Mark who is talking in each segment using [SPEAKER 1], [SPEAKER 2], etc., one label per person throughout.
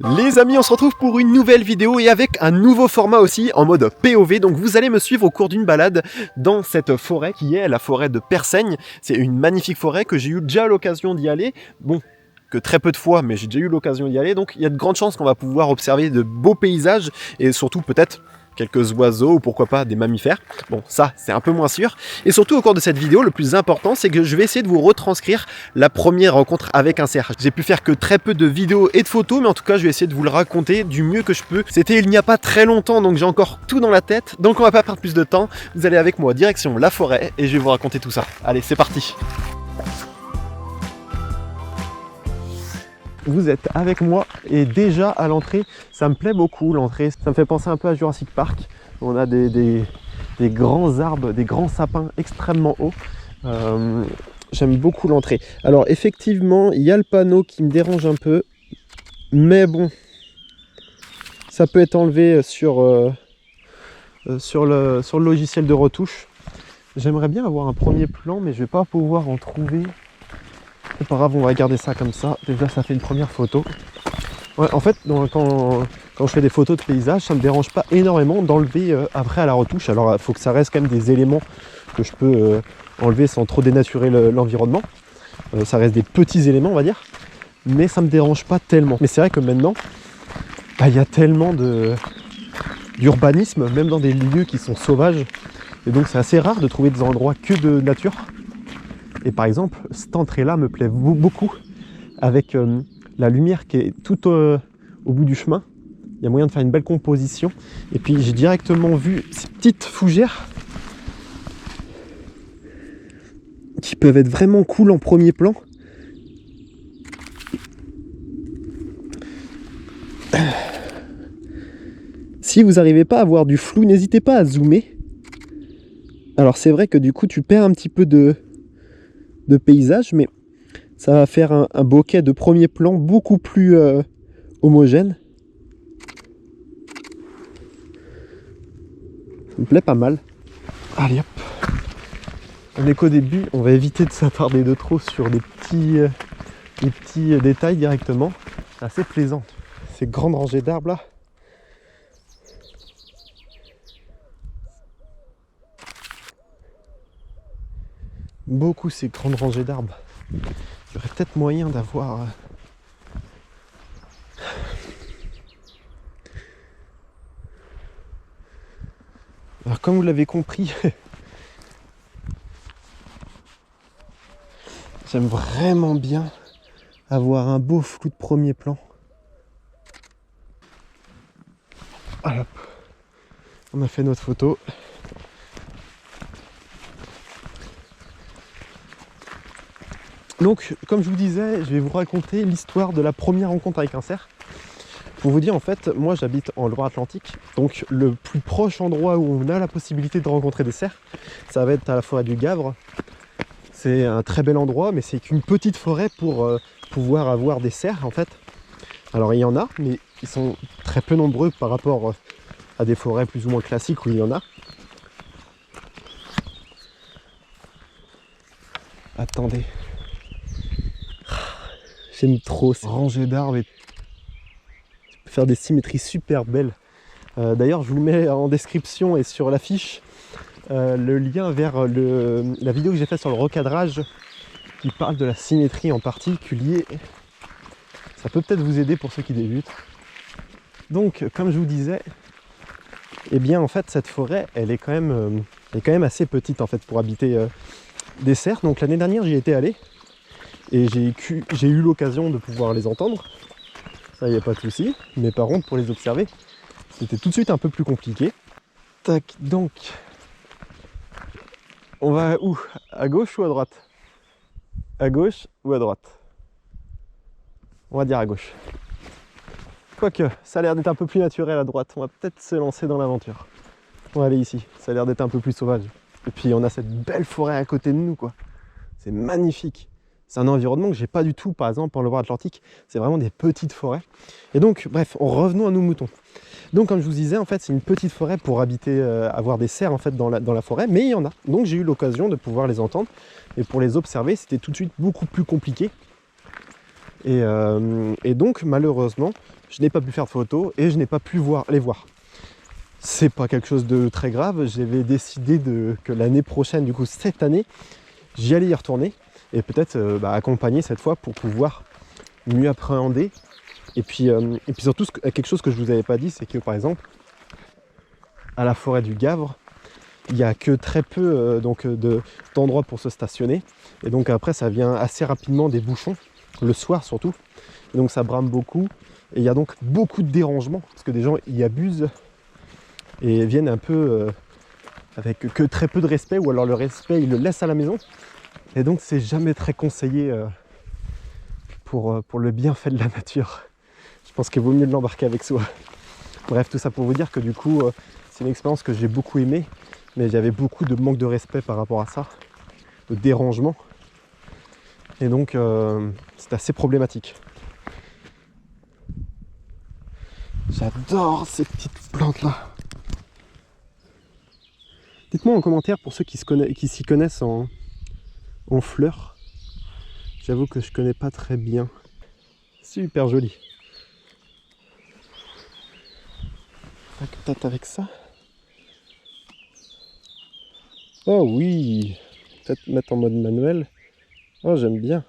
[SPEAKER 1] Les amis, on se retrouve pour une nouvelle vidéo et avec un nouveau format aussi en mode POV. Donc vous allez me suivre au cours d'une balade dans cette forêt qui est la forêt de Persaigne. C'est une magnifique forêt que j'ai eu déjà l'occasion d'y aller. Bon, que très peu de fois, mais j'ai déjà eu l'occasion d'y aller. Donc il y a de grandes chances qu'on va pouvoir observer de beaux paysages et surtout peut-être quelques oiseaux ou pourquoi pas des mammifères. Bon, ça, c'est un peu moins sûr. Et surtout, au cours de cette vidéo, le plus important, c'est que je vais essayer de vous retranscrire la première rencontre avec un cerf. J'ai pu faire que très peu de vidéos et de photos, mais en tout cas, je vais essayer de vous le raconter du mieux que je peux. C'était il n'y a pas très longtemps, donc j'ai encore tout dans la tête. Donc on va pas perdre plus de temps. Vous allez avec moi direction la forêt et je vais vous raconter tout ça. Allez, c'est parti. Vous êtes avec moi et déjà à l'entrée, ça me plaît beaucoup l'entrée, ça me fait penser un peu à Jurassic Park. On a des grands arbres, des grands sapins extrêmement hauts. J'aime beaucoup l'entrée. Alors effectivement, il y a le panneau qui me dérange un peu, mais bon, ça peut être enlevé sur le logiciel de retouche. J'aimerais bien avoir un premier plan, mais je vais pas pouvoir en trouver. C'est pas grave, on va garder ça comme ça. Déjà, ça fait une première photo. Ouais, en fait, quand je fais des photos de paysage, ça me dérange pas énormément d'enlever après à la retouche. Alors, il faut que ça reste quand même des éléments que je peux enlever sans trop dénaturer l'environnement. Ça reste des petits éléments, on va dire. Mais ça me dérange pas tellement. Mais c'est vrai que maintenant, il y a tellement d'urbanisme, même dans des lieux qui sont sauvages. Et donc, c'est assez rare de trouver des endroits que de nature. Et par exemple, cette entrée-là me plaît beaucoup avec la lumière qui est tout au bout du chemin. Il y a moyen de faire une belle composition. Et puis j'ai directement vu ces petites fougères qui peuvent être vraiment cool en premier plan. Si vous n'arrivez pas à avoir du flou, n'hésitez pas à zoomer. Alors c'est vrai que du coup tu perds un petit peu de paysage, mais ça va faire un bokeh de premier plan beaucoup plus homogène. Ça me plaît pas mal. Allez hop. On est qu'au début, on va éviter de s'attarder de trop sur des petits détails directement. C'est assez plaisant. Ces grandes rangées d'arbres là. Beaucoup ces grandes rangées d'arbres. Il y aurait peut-être moyen d'avoir... Alors comme vous l'avez compris, j'aime vraiment bien avoir un beau flou de premier plan. Voilà. On a fait notre photo. Donc, comme je vous disais, je vais vous raconter l'histoire de la première rencontre avec un cerf. Pour vous dire, en fait, moi j'habite en Loire-Atlantique, donc le plus proche endroit où on a la possibilité de rencontrer des cerfs, ça va être à la forêt du Gavre. C'est un très bel endroit, mais c'est qu'une petite forêt pour pouvoir avoir des cerfs, en fait. Alors il y en a, mais ils sont très peu nombreux par rapport à des forêts plus ou moins classiques où il y en a. Attendez. J'aime trop ces rangées d'arbres et faire des symétries super belles. D'ailleurs, je vous mets en description et sur l'affiche le lien vers la vidéo que j'ai faite sur le recadrage qui parle de la symétrie en particulier. Ça peut peut-être vous aider pour ceux qui débutent. Donc, comme je vous disais, eh bien en fait cette forêt, elle est quand même assez petite en fait pour habiter des cerfs. Donc l'année dernière, j'y étais allé et j'ai eu l'occasion de pouvoir les entendre. Ça, il n'y a pas de souci. Mais par contre, pour les observer, c'était tout de suite un peu plus compliqué. Tac, donc, on va où? À gauche ou à droite? À gauche ou à droite? On va dire à gauche. Quoique, ça a l'air d'être un peu plus naturel à droite. On va peut-être se lancer dans l'aventure. On va aller ici. Ça a l'air d'être un peu plus sauvage. Et puis, on a cette belle forêt à côté de nous, quoi. C'est magnifique. C'est un environnement que j'ai pas du tout, par exemple, en Loire-Atlantique. C'est vraiment des petites forêts. Et donc, bref, revenons à nos moutons. Donc, comme je vous disais, en fait, c'est une petite forêt pour habiter, avoir des cerfs en fait dans la forêt, mais il y en a. Donc, j'ai eu l'occasion de pouvoir les entendre. Et pour les observer, c'était tout de suite beaucoup plus compliqué. Et donc malheureusement, je n'ai pas pu faire de photos et je n'ai pas pu les voir. C'est pas quelque chose de très grave, j'avais décidé que l'année prochaine, du coup cette année, j'y allais y retourner et peut-être accompagner cette fois pour pouvoir mieux appréhender. Et puis surtout, quelque chose que je vous avais pas dit, c'est que par exemple, à la forêt du Gavre, il n'y a que très peu d'endroits pour se stationner. Et donc après, ça vient assez rapidement des bouchons, le soir surtout. Et donc ça brame beaucoup. Et il y a donc beaucoup de dérangements, parce que des gens y abusent et viennent un peu avec que très peu de respect, ou alors le respect, ils le laissent à la maison. Et donc c'est jamais très conseillé pour le bienfait de la nature. Je pense qu'il vaut mieux l'embarquer avec soi. Bref, tout ça pour vous dire que du coup, c'est une expérience que j'ai beaucoup aimée, mais j'avais beaucoup de manque de respect par rapport à ça, de dérangement. Et donc, c'est assez problématique. J'adore ces petites plantes-là. Dites-moi en commentaire pour ceux qui s'y connaissent en fleurs. J'avoue que je connais pas très bien. Super joli. Peut-être avec ça. Oh oui, peut-être mettre en mode manuel. Oh, j'aime bien.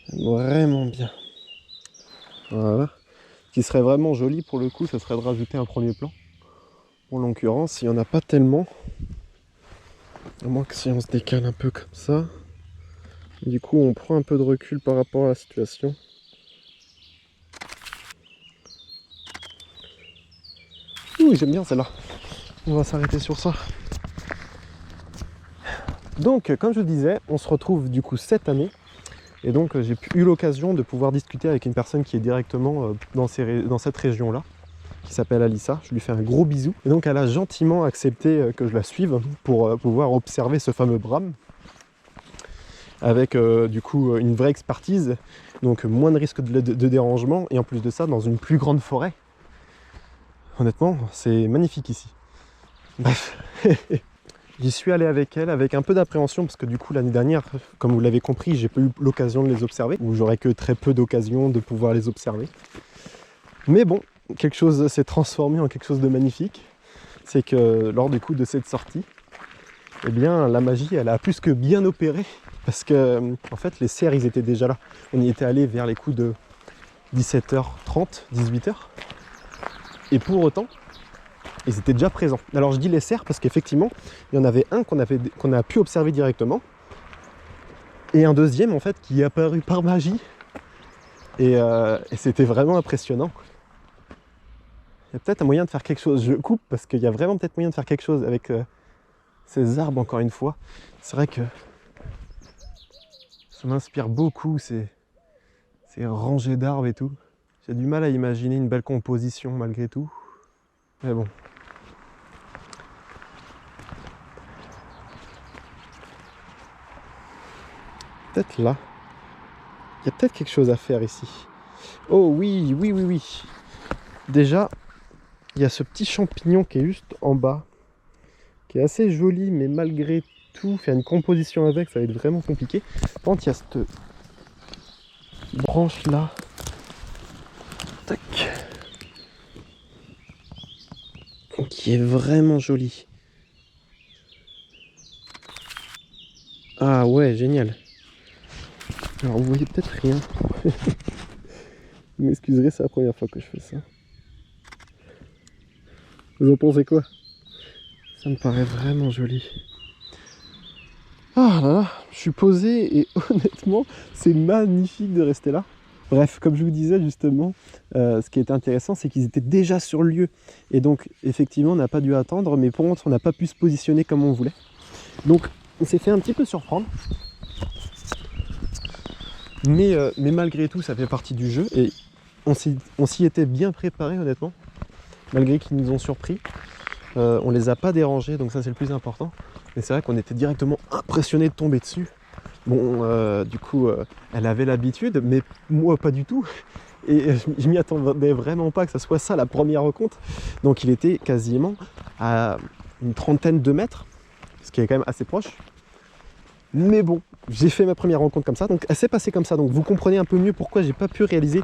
[SPEAKER 1] J'aime vraiment bien. Voilà. Ce qui serait vraiment joli pour le coup, ce serait de rajouter un premier plan. En l'occurrence, il n'y en a pas tellement. À moins que si on se décale un peu comme ça. Du coup, on prend un peu de recul par rapport à la situation. Oui, j'aime bien celle-là. On va s'arrêter sur ça. Donc, comme je vous disais, on se retrouve du coup cette année. Et donc, j'ai eu l'occasion de pouvoir discuter avec une personne qui est directement dans cette région-là, qui s'appelle Alissa. Je lui fais un gros bisou. Et donc, elle a gentiment accepté que je la suive pour pouvoir observer ce fameux brame. Avec du coup une vraie expertise, donc moins de risque de dérangement, et en plus de ça, dans une plus grande forêt. Honnêtement, c'est magnifique ici. Bref, j'y suis allé avec elle, avec un peu d'appréhension, parce que du coup l'année dernière, comme vous l'avez compris, j'ai pas eu l'occasion de les observer, ou j'aurais que très peu d'occasion de pouvoir les observer. Mais bon, quelque chose s'est transformé en quelque chose de magnifique. C'est que lors du coup de cette sortie, eh bien la magie, elle a plus que bien opéré. Parce que en fait les cerfs ils étaient déjà là. On y était allé vers les coups de 17h30, 18h. Et pour autant, ils étaient déjà présents. Alors je dis les cerfs parce qu'effectivement, il y en avait un qu'on a pu observer directement. Et un deuxième en fait qui est apparu par magie. Et c'était vraiment impressionnant. Il y a peut-être un moyen de faire quelque chose. Je coupe parce qu'il y a vraiment peut-être moyen de faire quelque chose avec ces arbres encore une fois. C'est vrai que ça m'inspire beaucoup ces rangées d'arbres et tout. J'ai du mal à imaginer une belle composition malgré tout. Mais bon. Peut-être là. Il y a peut-être quelque chose à faire ici. Oh oui, oui, oui, oui. Déjà, il y a ce petit champignon qui est juste en bas. Qui est assez joli, mais malgré tout, faire une composition avec, ça va être vraiment compliqué. Par contre, il y a cette branche là. Tac. Qui est vraiment jolie. Ah ouais, génial. Alors vous voyez peut-être rien. Vous m'excuserez, c'est la première fois que je fais ça. Vous en pensez quoi? Ça me paraît vraiment joli. Ah là là, je suis posé et honnêtement, c'est magnifique de rester là. Bref, comme je vous disais justement, ce qui était intéressant, c'est qu'ils étaient déjà sur le lieu. Et donc, effectivement, on n'a pas dû attendre, mais pour contre, on n'a pas pu se positionner comme on voulait. Donc, on s'est fait un petit peu surprendre. Mais malgré tout, ça fait partie du jeu. Et on s'y était bien préparé, honnêtement. Malgré qu'ils nous ont surpris. On les a pas dérangés, donc ça c'est le plus important. Mais c'est vrai qu'on était directement impressionnés de tomber dessus. Bon, du coup, elle avait l'habitude, mais moi pas du tout. Et je m'y attendais vraiment pas que ça soit ça la première rencontre. Donc il était quasiment à une trentaine de mètres, ce qui est quand même assez proche. Mais bon, j'ai fait ma première rencontre comme ça, donc elle s'est passée comme ça. Donc vous comprenez un peu mieux pourquoi j'ai pas pu réaliser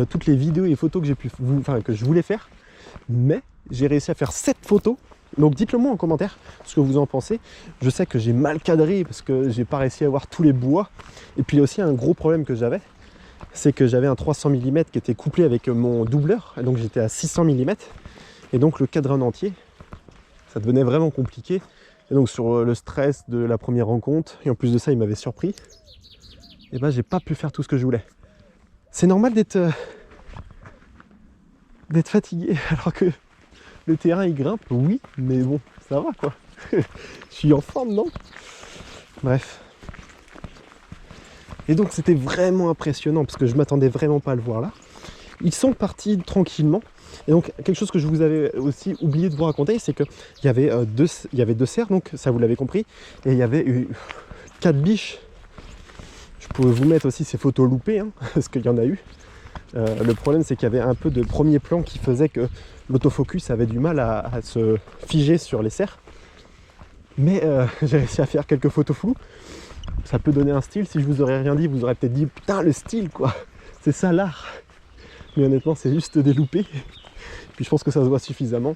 [SPEAKER 1] toutes les vidéos et photos que je voulais faire. Mais j'ai réussi à faire 7 photos. Donc dites-le moi en commentaire ce que vous en pensez. Je sais que j'ai mal cadré parce que j'ai pas réussi à avoir tous les bois. Et puis il y a aussi un gros problème que j'avais, c'est que j'avais un 300 mm qui était couplé avec mon doubleur. Et donc j'étais à 600 mm. Et donc le cadre en entier, ça devenait vraiment compliqué. Et donc sur le stress de la première rencontre, et en plus de ça il m'avait surpris, et ben j'ai pas pu faire tout ce que je voulais. C'est normal d'être fatigué alors que le terrain il grimpe, oui, mais bon, ça va quoi. Je suis en forme, non? Bref. Et donc c'était vraiment impressionnant parce que je m'attendais vraiment pas à le voir là. Ils sont partis tranquillement. Et donc quelque chose que je vous avais aussi oublié de vous raconter, c'est qu'il y avait deux cerfs, donc ça vous l'avez compris, et il y avait 4 biches. Je pourrais vous mettre aussi ces photos loupées, hein, parce qu'il y en a eu. Le problème c'est qu'il y avait un peu de premier plan qui faisait que l'autofocus avait du mal à se figer sur les cerfs. Mais j'ai réussi à faire quelques photos floues. Ça peut donner un style. Si je vous aurais rien dit, vous aurez peut-être dit putain le style quoi, c'est ça l'art. Mais honnêtement c'est juste des loupés. Puis je pense que ça se voit suffisamment.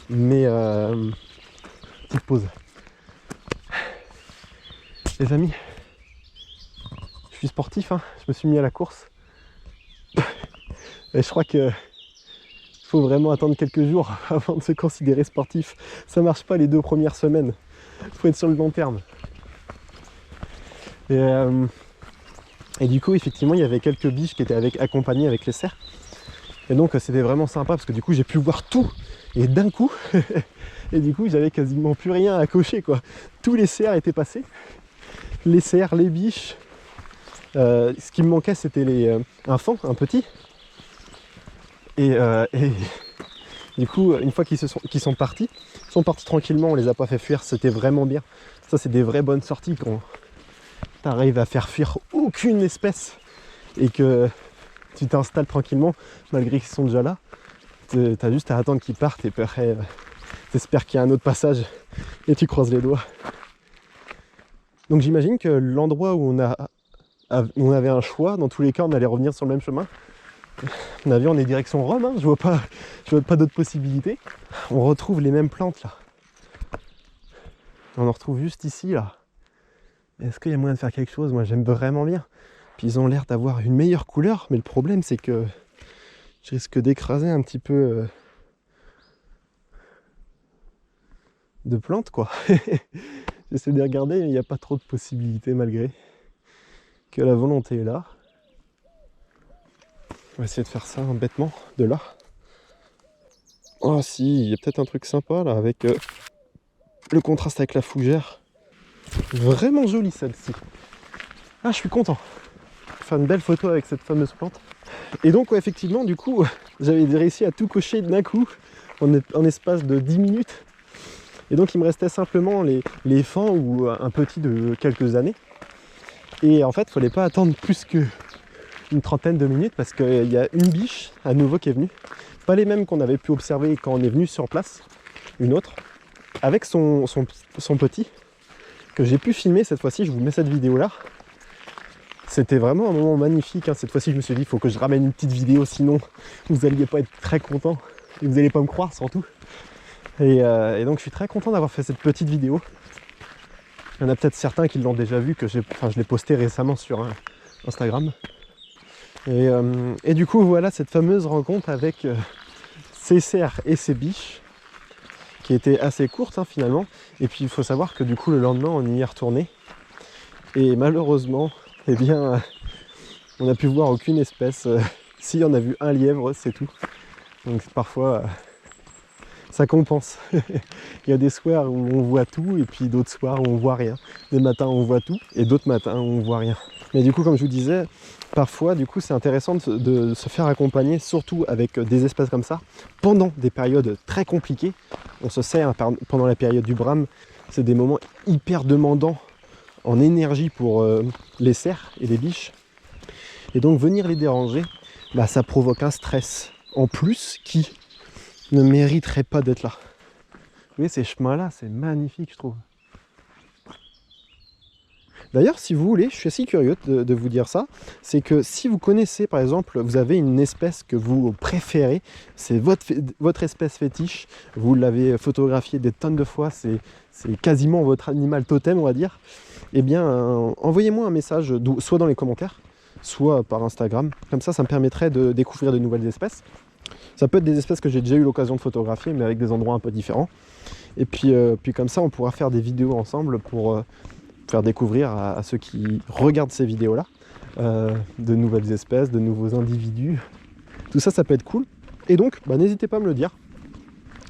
[SPEAKER 1] Mais petite pause. Les amis, je suis sportif, hein. Je me suis mis à la course. Et je crois que faut vraiment attendre quelques jours avant de se considérer sportif. Ça marche pas les 2 premières semaines. Faut être sur le long terme. Et du coup, effectivement, il y avait quelques biches qui étaient accompagnées avec les cerfs. Et donc, c'était vraiment sympa parce que du coup, j'ai pu voir tout. Et d'un coup, et du coup, j'avais quasiment plus rien à cocher, quoi. Tous les cerfs étaient passés. Les cerfs, les biches. Ce qui me manquait, c'était un faon, un petit. Et du coup, une fois qu'ils sont partis, ils sont partis tranquillement, on les a pas fait fuir, c'était vraiment bien. Ça, c'est des vraies bonnes sorties quand t'arrives à faire fuir aucune espèce et que tu t'installes tranquillement, malgré qu'ils sont déjà là. T'as juste à attendre qu'ils partent et après, t'espères qu'il y a un autre passage et tu croises les doigts. Donc j'imagine que l'endroit où on avait un choix, dans tous les cas, on allait revenir sur le même chemin. À mon avis, on est direction Rome, hein. Je vois pas d'autres possibilités. On retrouve les mêmes plantes là. On en retrouve juste ici là. Est-ce qu'il y a moyen de faire quelque chose? Moi j'aime vraiment bien. Puis ils ont l'air d'avoir une meilleure couleur, mais le problème c'est que je risque d'écraser un petit peu de plantes quoi. J'essaie de regarder, mais il n'y a pas trop de possibilités malgré que la volonté est là. On va essayer de faire ça bêtement, de là. Oh si, il y a peut-être un truc sympa là avec le contraste avec la fougère. Vraiment jolie celle-ci. Ah, je suis content. Faire une belle photo avec cette fameuse plante. Et donc ouais, effectivement, du coup, j'avais réussi à tout cocher d'un coup en espace de 10 minutes. Et donc il me restait simplement les fans ou un petit de quelques années. Et en fait, il ne fallait pas attendre plus qu'une trentaine de minutes parce qu'il y a une biche à nouveau qui est venue. Pas les mêmes qu'on avait pu observer quand on est venu sur place, une autre, avec son petit, que j'ai pu filmer cette fois-ci. Je vous mets cette vidéo là. C'était vraiment un moment magnifique, hein. Cette fois-ci je me suis dit il faut que je ramène une petite vidéo, sinon vous n'alliez pas être très content et vous n'allez pas me croire surtout. Et donc je suis très content d'avoir fait cette petite vidéo. Il y en a peut-être certains qui l'ont déjà vu, que je l'ai posté récemment sur Instagram. Et du coup voilà cette fameuse rencontre avec ces cerfs et ces biches qui était assez courte, hein, finalement. Et puis il faut savoir que du coup le lendemain on y est retourné et malheureusement eh bien on n'a pu voir aucune espèce. Si, on a vu un lièvre, c'est tout. Donc parfois ça compense. Il y a des soirs où on voit tout et puis d'autres soirs où on voit rien. Des matins où on voit tout et d'autres matins où on voit rien. Mais du coup, comme je vous disais, parfois du coup c'est intéressant de se faire accompagner, surtout avec des espèces comme ça, pendant des périodes très compliquées. On se sait, hein, pendant la période du brame, c'est des moments hyper demandants en énergie pour les cerfs et les biches. Et donc venir les déranger, bah, ça provoque un stress en plus qui ne mériterait pas d'être là. voyez ces chemins-là, c'est magnifique, je trouve. D'ailleurs, si vous voulez, je suis assez curieux de vous dire ça, c'est que si vous connaissez, par exemple, vous avez une espèce que vous préférez, c'est votre espèce fétiche, vous l'avez photographié des tonnes de fois, c'est quasiment votre animal totem, on va dire, eh bien, envoyez-moi un message, soit dans les commentaires, soit par Instagram. Comme ça me permettrait de découvrir de nouvelles espèces. Ça peut être des espèces que j'ai déjà eu l'occasion de photographier, mais avec des endroits un peu différents. Et puis comme ça, on pourra faire des vidéos ensemble pour faire découvrir à ceux qui regardent ces vidéos-là de nouvelles espèces, de nouveaux individus. Tout ça, ça peut être cool. Et donc, n'hésitez pas à me le dire.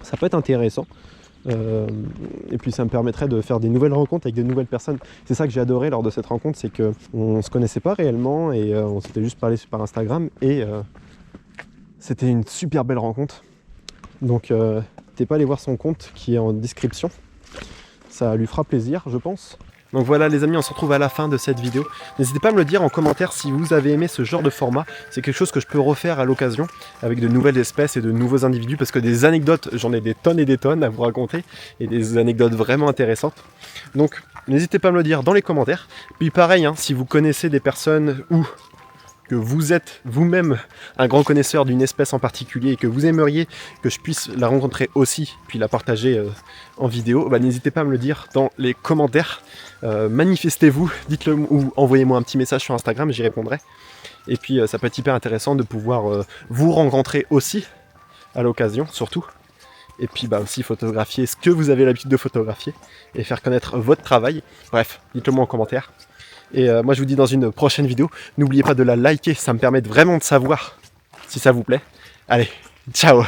[SPEAKER 1] Ça peut être intéressant. Et puis ça me permettrait de faire des nouvelles rencontres avec de nouvelles personnes. C'est ça que j'ai adoré lors de cette rencontre, c'est qu'on ne se connaissait pas réellement et on s'était juste parlé par Instagram et c'était une super belle rencontre. Donc n'hésitez pas à aller voir son compte qui est en description. Ça lui fera plaisir, je pense. Donc voilà les amis, on se retrouve à la fin de cette vidéo. N'hésitez pas à me le dire en commentaire si vous avez aimé ce genre de format. C'est quelque chose que je peux refaire à l'occasion avec de nouvelles espèces et de nouveaux individus parce que des anecdotes, j'en ai des tonnes et des tonnes à vous raconter et des anecdotes vraiment intéressantes. Donc n'hésitez pas à me le dire dans les commentaires. Puis pareil, hein, si vous connaissez des personnes ou que vous êtes vous-même un grand connaisseur d'une espèce en particulier et que vous aimeriez que je puisse la rencontrer aussi, puis la partager en vidéo, n'hésitez pas à me le dire dans les commentaires. Manifestez-vous, dites-le ou envoyez-moi un petit message sur Instagram, j'y répondrai. Et puis ça peut être hyper intéressant de pouvoir vous rencontrer aussi, à l'occasion surtout. Et puis aussi photographier ce que vous avez l'habitude de photographier et faire connaître votre travail. Bref, dites-le moi en commentaire. Et moi je vous dis dans une prochaine vidéo, n'oubliez pas de la liker, ça me permet vraiment de savoir si ça vous plaît. Allez, ciao!